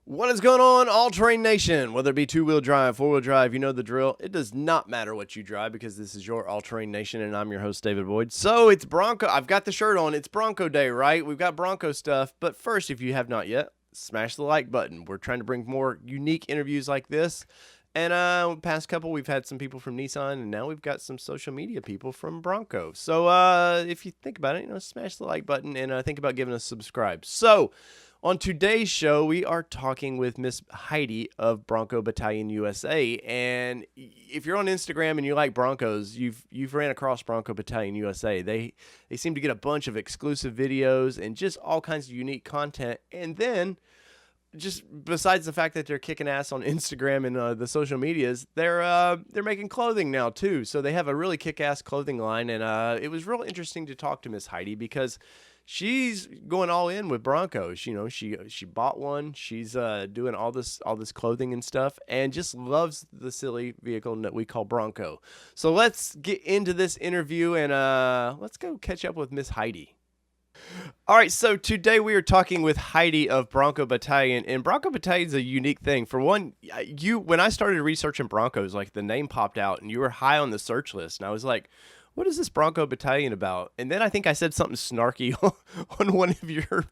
What is going on, All-Terrain Nation? Whether it be two-wheel drive, four-wheel drive, you know the drill. It does not matter what you drive because this is your All-Terrain Nation, and I'm your host, David Boyd. So it's Bronco. I've got the shirt on. It's Bronco Day, right? We've got Bronco stuff. But first, if you have not yet, smash the like button. We're trying to bring more unique interviews like this. And past couple, we've had some people from Nissan, and now we've got some social media people from Bronco. So if you think about it, smash the like button and think about giving us a subscribe. So on today's show, we are talking with Miss Heidi of Bronco Battalion USA. And if you're on Instagram and you like Broncos, you've ran across Bronco Battalion USA. They seem to get a bunch of exclusive videos and just all kinds of unique content. And then, just besides the fact that they're kicking ass on Instagram and the social medias, they're making clothing now too. So they have a really kick-ass clothing line, and it was real interesting to talk to Miss Heidi because she's going all in with Broncos. You know, she bought one. She's doing all this clothing and stuff, and just loves the silly vehicle that we call Bronco. So let's get into this interview and let's go catch up with Miss Heidi. All right, so today we are talking with Heidi of Bronco Battalion, and Bronco Battalion is a unique thing. For one, when I started researching Broncos, like the name popped out, and you were high on the search list, and I was like, what is this Bronco Battalion about? And then I think I said something snarky on one of your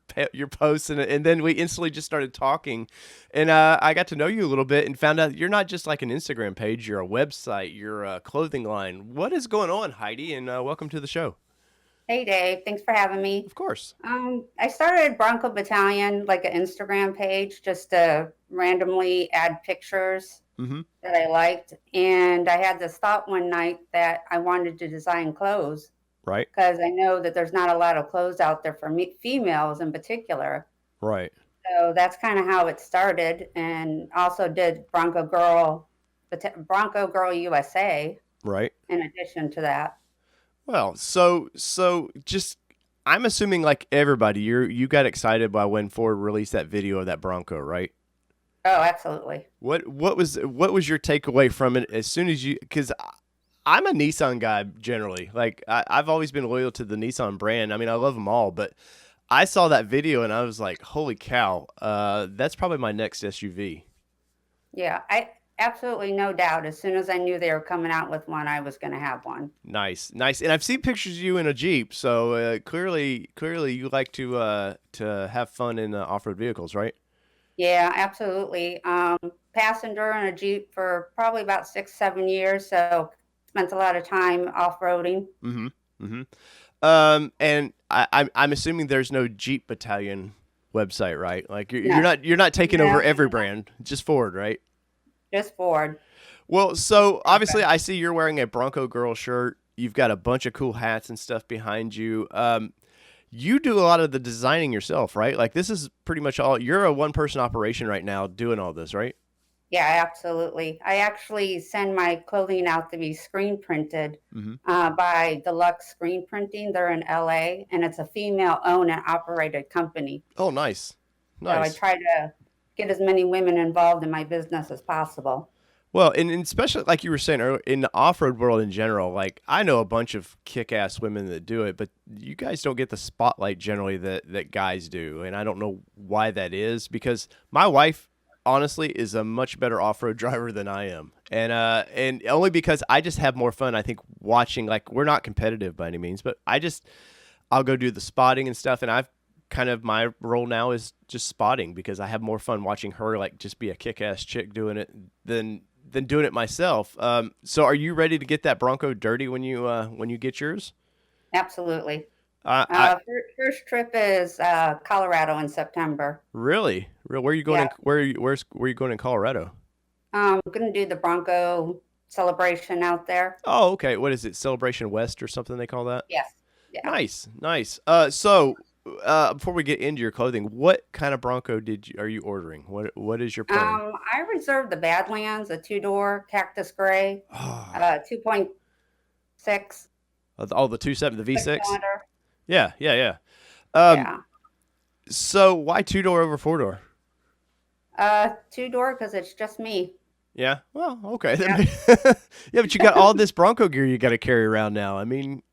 posts, and then we instantly just started talking, and I got to know you a little bit and found out you're not just like an Instagram page, you're a website, you're a clothing line. What is going on, Heidi, and welcome to the show. Hey Dave, thanks for having me. Of course. I started Bronco Battalion, like an Instagram page, just to randomly add pictures that I liked. And I had this thought one night that I wanted to design clothes. Right. Because I know that there's not a lot of clothes out there for females in particular. Right. So that's kind of how it started. And also did Bronco Girl USA. Right. In addition to that. Well, so just I'm assuming like everybody, you got excited by when Ford released that video of that Bronco, right? Oh, absolutely. What was your takeaway from it as soon as because I'm a Nissan guy generally. Like I've always been loyal to the Nissan brand. I mean, I love them all, but I saw that video and I was like, holy cow, that's probably my next SUV. Yeah, absolutely no doubt. As soon as I knew they were coming out with one, I was going to have one. Nice. And I've seen pictures of you in a Jeep, so clearly you like to have fun in off-road vehicles, right? Yeah, absolutely. Passenger in a Jeep for probably about 6-7 years, so spent a lot of time off-roading. And I'm assuming there's no Jeep Battalion website, right? Like you're not taking over every brand, just Ford, right? Just Ford. Well, so obviously I see you're wearing a Bronco Girl shirt. You've got a bunch of cool hats and stuff behind you. You do a lot of the designing yourself, right? Like this is pretty much all. You're a one-person operation right now doing all this, right? Yeah, absolutely. I actually send my clothing out to be screen printed by Deluxe Screen Printing. They're in LA, and it's a female-owned and operated company. Oh, nice. So I try to get as many women involved in my business as possible. Well, and especially like you were saying earlier, in the off-road world in general, like I know a bunch of kick-ass women that do it, but you guys don't get the spotlight generally that guys do. And I don't know why that is, because my wife, honestly, is a much better off-road driver than I am. And only because I just have more fun, I think, watching. Like, we're not competitive by any means, but I'll go do the spotting and stuff, and my role now is just spotting because I have more fun watching her like just be a kick-ass chick doing it than doing it myself. So are you ready to get that Bronco dirty when you get yours? Absolutely. First trip is Colorado in September. Really? Where are you going? Yeah. Where are you going in Colorado? I'm going to do the Bronco celebration out there. Oh, okay. What is it? Celebration West or something they call that? Yes. Yeah. Nice. So before we get into your clothing, what kind of Bronco are you ordering? What is your plan? I reserved the Badlands, a 2-door Cactus Gray, 2.6. Oh, the 2.7, the V6. Yeah. Yeah. So why 2-door over 4-door? 2-door because it's just me. Yeah. Well, okay. Yeah. Yeah, but you got all this Bronco gear you got to carry around now. I mean,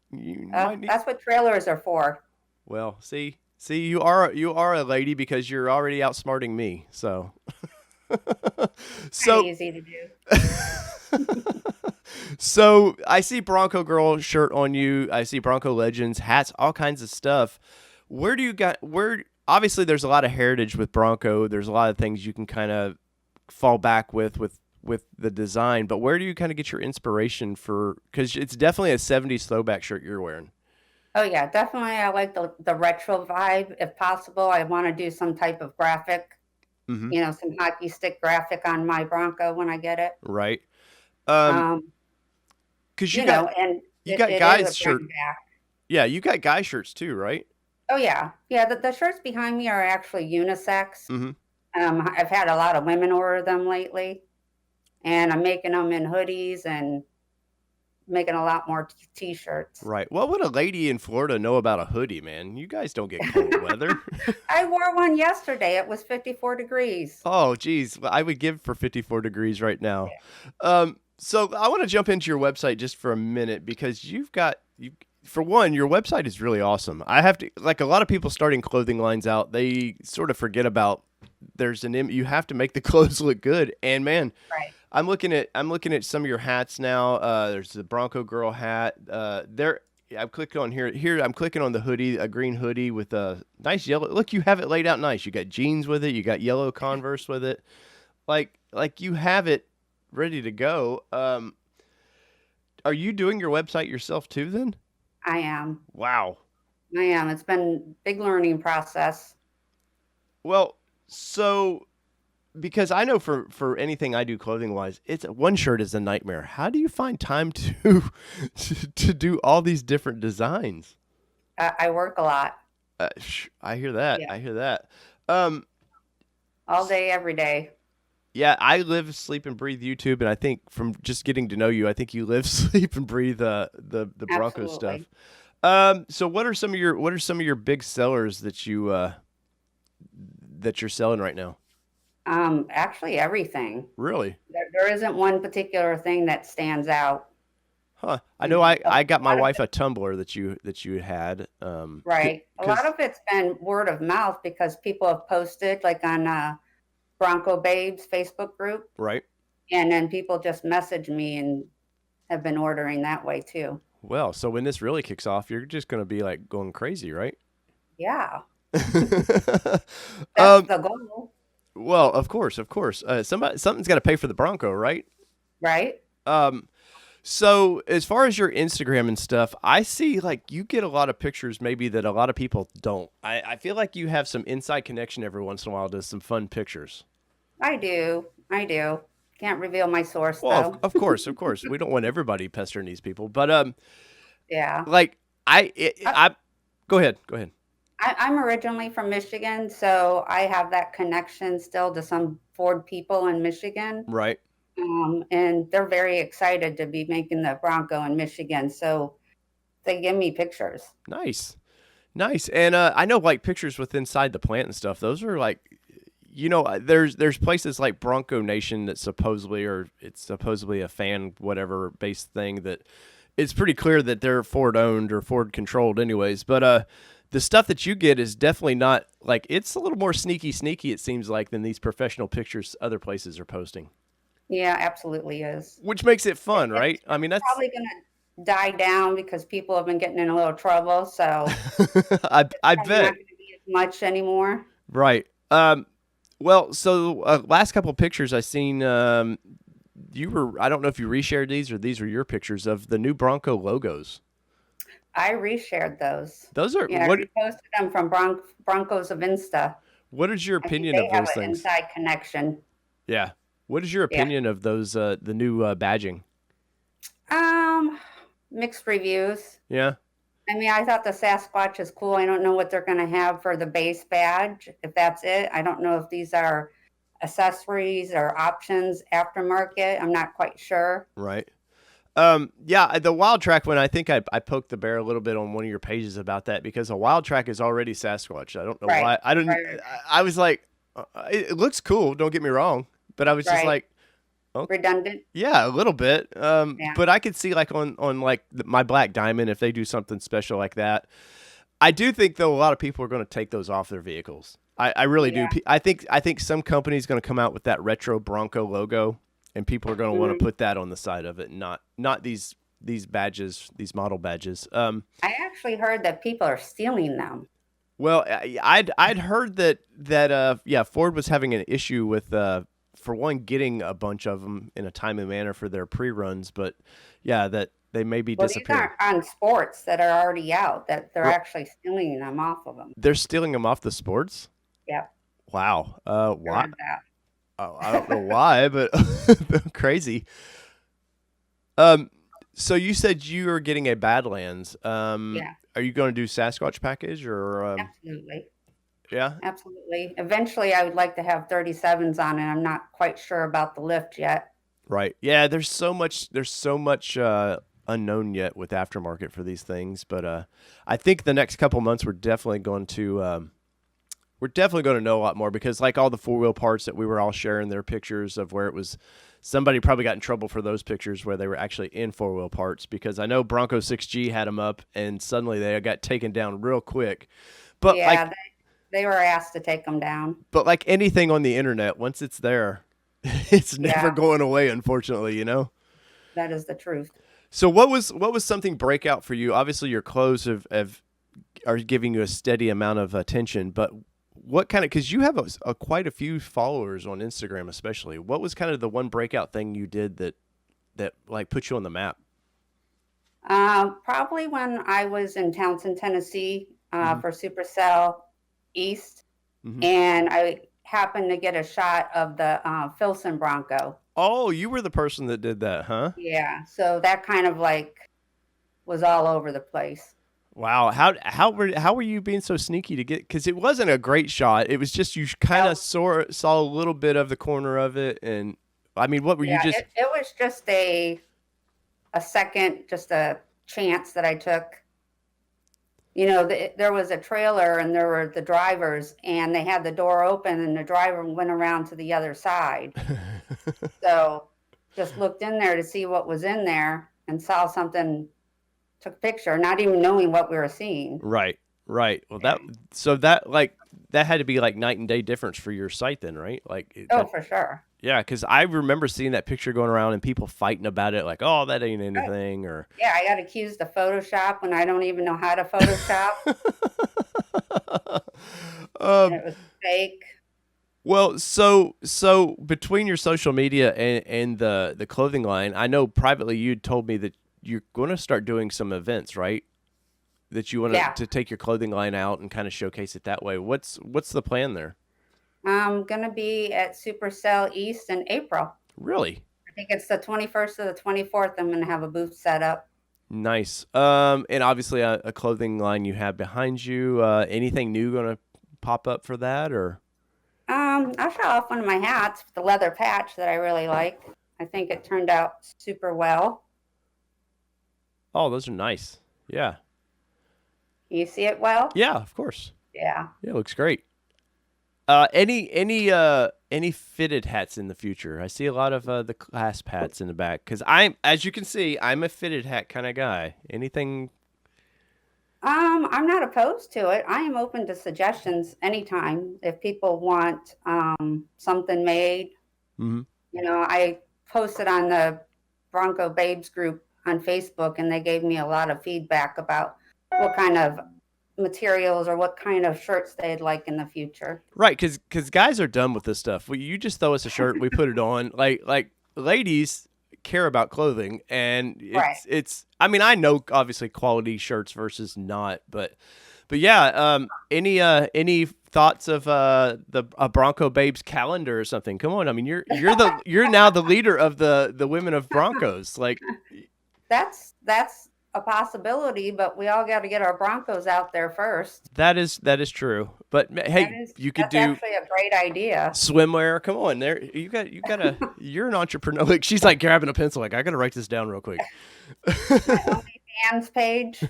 That's what trailers are for. Well, see, See, you are a lady because you're already outsmarting me. So, Pretty so, easy to do. so I see Bronco Girl shirt on you. I see Bronco Legends hats, all kinds of stuff. Where do you got? Where obviously there's a lot of heritage with Bronco. There's a lot of things you can kind of fall back with the design. But where do you kind of get your inspiration for? Because it's definitely a '70s throwback shirt you're wearing. Oh yeah, definitely. I like the retro vibe. If possible, I want to do some type of graphic, Mm-hmm. some hockey stick graphic on my Bronco when I get it. Right. Um, Because and you it, got it is a guys shirt. bring back. Yeah, you got guy shirts too, right? Oh yeah, yeah. The shirts behind me are actually unisex. Mm-hmm. I've had a lot of women order them lately, and I'm making them in hoodies and making a lot more t-shirts. Right. What would a lady in Florida know about a hoodie, man? You guys don't get cold weather. I wore one yesterday. It was 54 degrees. Oh, geez. I would give for 54 degrees right now. So I want to jump into your website just for a minute because for one, your website is really awesome. I have to, like a lot of people starting clothing lines out, they sort of forget about you have to make the clothes look good. And man, Right. I'm looking at some of your hats now. There's the Bronco Girl hat. I'm clicking on here. Here I'm clicking on the hoodie, a green hoodie with a nice yellow. Look, you have it laid out nice. You got jeans with it. You got yellow Converse with it. Like you have it ready to go. Are you doing your website yourself too? Then. I am. Wow. I am. It's been a big learning process. Well, so. Because I know for anything I do clothing wise, it's one shirt is a nightmare. How do you find time to do all these different designs? I work a lot. I hear that. Yeah. I hear that. All day, every day. Yeah, I live, sleep, and breathe YouTube, and I think from just getting to know you, I think you live, sleep, and breathe the Bronco stuff. Absolutely. So what are some of your big sellers that you're selling right now? Actually everything. Really? There isn't one particular thing that stands out. Huh. I know I got my lot of wife a tumbler that you had. Right. A lot of it's been word of mouth because people have posted like on Bronco Babes Facebook group, right. and then people just message me and have been ordering that way too. Well, so when this really kicks off, you're just going to be like going crazy, right? Yeah. That's the goal. Well, of course. Something's got to pay for the Bronco, right? Right. So as far as your Instagram and stuff, I see like you get a lot of pictures maybe that a lot of people don't. I feel like you have some inside connection every once in a while to some fun pictures. I do. Can't reveal my source Well, though. of course. We don't want everybody pestering these people, but Yeah. like go ahead. I'm originally from Michigan, so I have that connection still to some Ford people in Michigan. Right. And they're very excited to be making the Bronco in Michigan. So they give me pictures. Nice. And I know like pictures with inside the plant and stuff. Those are like, there's places like Bronco Nation that it's supposedly a fan whatever based thing that it's pretty clear that they're Ford owned or Ford controlled anyways. But the stuff that you get is definitely not like it's a little more sneaky. It seems like than these professional pictures other places are posting. Yeah, absolutely is. Which makes it fun, right? I mean, that's probably going to die down because people have been getting in a little trouble. So I it's bet not going to be as much anymore. Right. Well, so last couple of pictures I seen, I don't know if you reshared these or these were your pictures of the new Bronco logos. I reshared those. Those are I reposted them from Broncos of Insta. What is your opinion of they have those an things? Inside connection. Yeah. What is your opinion of those the new badging? Mixed reviews. Yeah. I mean, I thought the Sasquatch is cool. I don't know what they're going to have for the base badge, if that's it. I don't know if these are accessories or options aftermarket. I'm not quite sure. Right. Yeah, the Wild Track one, I think I poked the bear a little bit on one of your pages about that because a Wild Track is already Sasquatch. I don't know why. I didn't. Right. I was like, it looks cool. Don't get me wrong, but I was just like, okay. Redundant. Yeah, a little bit. But I could see like on like my Black Diamond if they do something special like that. I do think though a lot of people are going to take those off their vehicles. I really do. I think some company's going to come out with that retro Bronco logo, and people are going to want to put that on the side of it, and not these badges, these model badges. I actually heard that people are stealing them. Well, I'd heard that Ford was having an issue with for one getting a bunch of them in a timely manner for their pre-runs, but yeah, that they may be disappearing. These aren't on sports that are already out, that they're actually stealing them off of them. They're stealing them off the sports? Yeah. Wow. Why? Oh, I don't know why, but crazy. So you said you are getting a Badlands. Yeah. Are you going to do Sasquatch package or? Absolutely. Yeah. Absolutely. Eventually, I would like to have 37s on it. I'm not quite sure about the lift yet. Right. Yeah. There's so much unknown yet with aftermarket for these things, but I think the next couple months we're definitely going to know a lot more, because like all the 4-wheel parts that we were all sharing their pictures of where it was, somebody probably got in trouble for those pictures where they were actually in 4-wheel parts, because I know Bronco 6G had them up and suddenly they got taken down real quick. But yeah, they were asked to take them down. But like anything on the internet, once it's there, it's never going away, unfortunately, you know? That is the truth. So what was something breakout for you? Obviously your clothes are giving you a steady amount of attention, but what kind of, because you have quite a few followers on Instagram especially, what was kind of the one breakout thing you did that like put you on the map? Probably when I was in Townsend, Tennessee for Supercell East, and I happened to get a shot of the Filson Bronco. Oh, you were the person that did that, huh? Yeah, so that kind of like was all over the place. Wow, how were you being so sneaky to get? Because it wasn't a great shot. It was just you kind of saw a little bit of the corner of it, and I mean, what were you just? It was just a second, just a chance that I took. You know, there was a trailer and there were the drivers, and they had the door open, and the driver went around to the other side. So just looked in there to see what was in there and saw something, took a picture, not even knowing what we were seeing. Right. Well, that had to be like night and day difference for your site then, right? For sure. Yeah, because I remember seeing that picture going around and people fighting about it, like, "Oh, that ain't anything," or yeah, I got accused of Photoshop when I don't even know how to Photoshop. It was fake. Well, so between your social media and the clothing line, I know privately you'd told me that you're going to start doing some events, right? That you want to take your clothing line out and kind of showcase it that way. What's the plan there? I'm going to be at Supercell East in April. Really? I think it's the 21st or the 24th. I'm going to have a booth set up. Nice. And obviously a clothing line you have behind you. Anything new going to pop up for that, or? I'll show off one of my hats, the leather patch that I really like. I think it turned out super well. Oh, those are nice. Yeah. You see it well? Yeah, of course. Yeah. It looks great. Any fitted hats in the future? I see a lot of the clasp hats in the back, because as you can see, I'm a fitted hat kind of guy. Anything? I'm not opposed to it. I am open to suggestions anytime if people want something made. Mm-hmm. You know, I posted on the Bronco Babes group on Facebook, and they gave me a lot of feedback about what kind of materials or what kind of shirts they'd like in the future. Right, because guys are done with this stuff. You just throw us a shirt, we put it on. Like ladies care about clothing, and it's. I mean, I know obviously quality shirts versus not, but yeah. Any thoughts of a Bronco Babes calendar or something? Come on, I mean you're now the leader of the women of Broncos. Like that's a possibility, but we all got to get our Broncos out there first. That is true. But hey, you could do actually a great idea. Swimwear. Come on, there you got you're an entrepreneur. Like, she's like grabbing a pencil, like, I gotta write this down real quick. My OnlyFans page.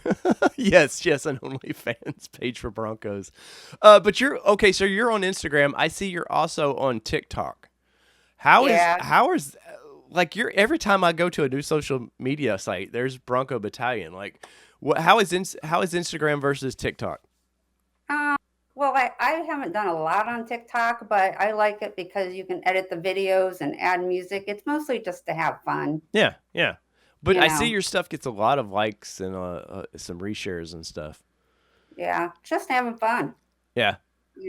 yes, an OnlyFans page for Broncos. But you're okay. So you're on Instagram. I see you're also on TikTok. How is like every time I go to a new social media site, there's Bronco Battalion. Like, How is Instagram versus TikTok? Um, well, I haven't done a lot on TikTok, but I like it because you can edit the videos and add music. It's mostly just to have fun, Yeah, yeah. But you I see know. your stuff gets a lot of likes and some reshares and stuff. Yeah, just having fun. Yeah.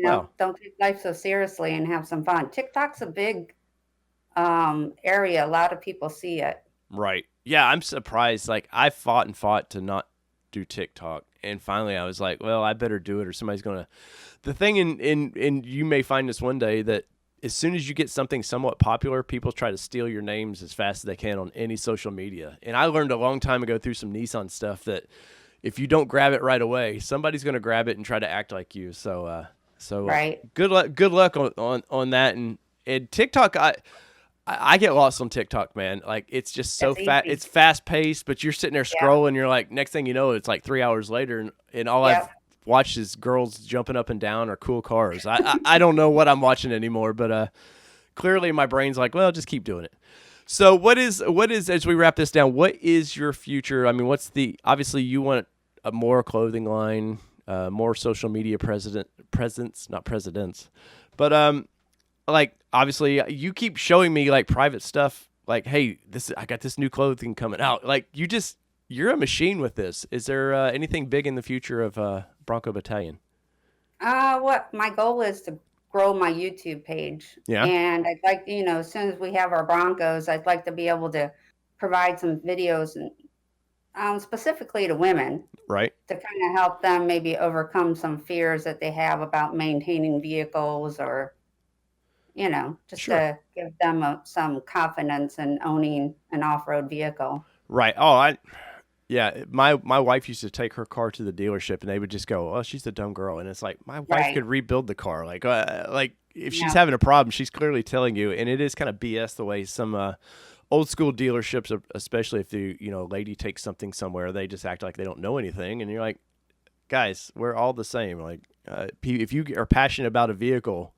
Well, Don't take life so seriously and have some fun. TikTok's a big area. A lot of people see it. right. Yeah, I'm surprised. Like I fought and fought to not do TikTok, and finally I was like, well, I better do it, or somebody's gonna. The thing in you may find this one day that as soon as you get something somewhat popular, people try to steal your names as fast as they can on any social media. And I learned a long time ago through some Nissan stuff that if you don't grab it right away, somebody's gonna grab it and try to act like you. So Right. good luck. Good luck on that. And TikTok, I get lost on TikTok, man. Like it's just so It's fast. easy. It's fast paced, but you're sitting there Yeah. scrolling. You're like, next thing you know, it's like 3 hours later, and all I've Yep. watched is girls jumping up and down or cool cars. I don't know what I'm watching anymore, but clearly my brain's like, well, just keep doing it. So what is as we wrap this down? What is your future? I mean, obviously you want a more clothing line, more social media presence, not presidents, but like obviously you keep showing me like private stuff like, hey, I got this new clothing coming out. Like you're a machine with this. Is there anything big in the future of Bronco Battalion? What my goal is to grow my YouTube page, Yeah. and I'd like, as soon as we have our Broncos, I'd like to be able to provide some videos and specifically to women Right. to kind of help them maybe overcome some fears that they have about maintaining vehicles, or just Sure. to give them some confidence in owning an off-road vehicle. Right. Oh, yeah. My wife used to take her car to the dealership, and they would just go, "Oh, she's a dumb girl," and it's like my wife Right. could rebuild the car. Like if she's Yeah. having a problem, she's clearly telling you, and it is kind of BS the way some old school dealerships, especially if the lady takes something somewhere, they just act like they don't know anything, and you're like, guys, we're all the same. Like if you are passionate about a vehicle,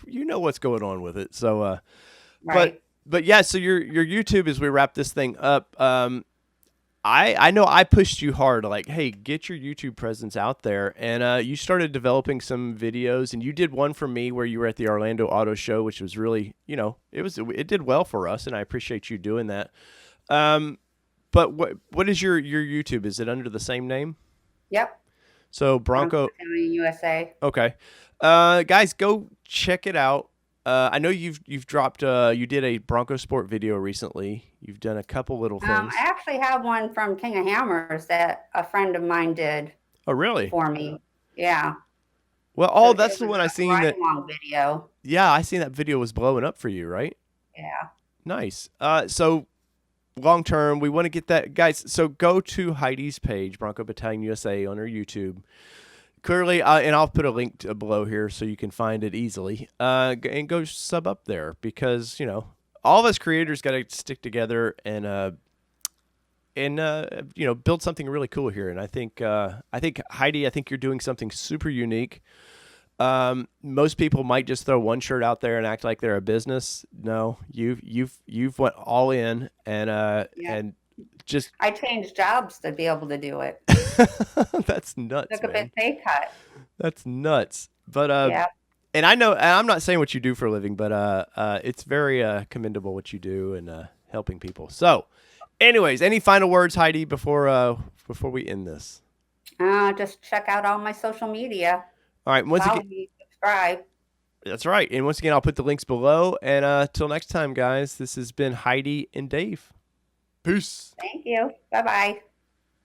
you know what's going on with it. So, but Right. but yeah. So your YouTube, as we wrap this thing up, I know I pushed you hard, like, hey, get your YouTube presence out there, and you started developing some videos, and you did one for me where you were at the Orlando Auto Show, which was really, it did well for us, and I appreciate you doing that. But what is your YouTube? Is it under the same name? Yep. So Bronco Bronco. Battalion USA. Okay. Guys, go check it out. I know you've dropped you did a Bronco Sport video recently. You've done a couple little things. I actually have one from King of Hammers that a friend of mine did Oh, really? for me. Yeah. Well, So that's it the was one I a seen ride that. along video. Yeah, I seen that video was blowing up for you, right? Yeah. Nice. So long term, we want to get that, guys. So go to Heidi's page, Bronco Battalion USA, on her YouTube. Clearly, and I'll put a link below here so you can find it easily. And go sub up there because all of us creators got to stick together and build something really cool here. And I think Heidi, I think you're doing something super unique. Most people might just throw one shirt out there and act like they're a business. No, you've went all in Yeah. and just I changed jobs to be able to do it. that's nuts, Took a man. bit pay cut. That's nuts. But Yeah. and I know, and I'm not saying what you do for a living, but it's very commendable what you do and helping people. So, anyways, any final words, Heidi, before we end this? Just check out all my social media. All right. Once Follow again, me, subscribe. that's right. And once again, I'll put the links below. And till next time, guys, this has been Heidi and Dave. Peace. Thank you. Bye-bye.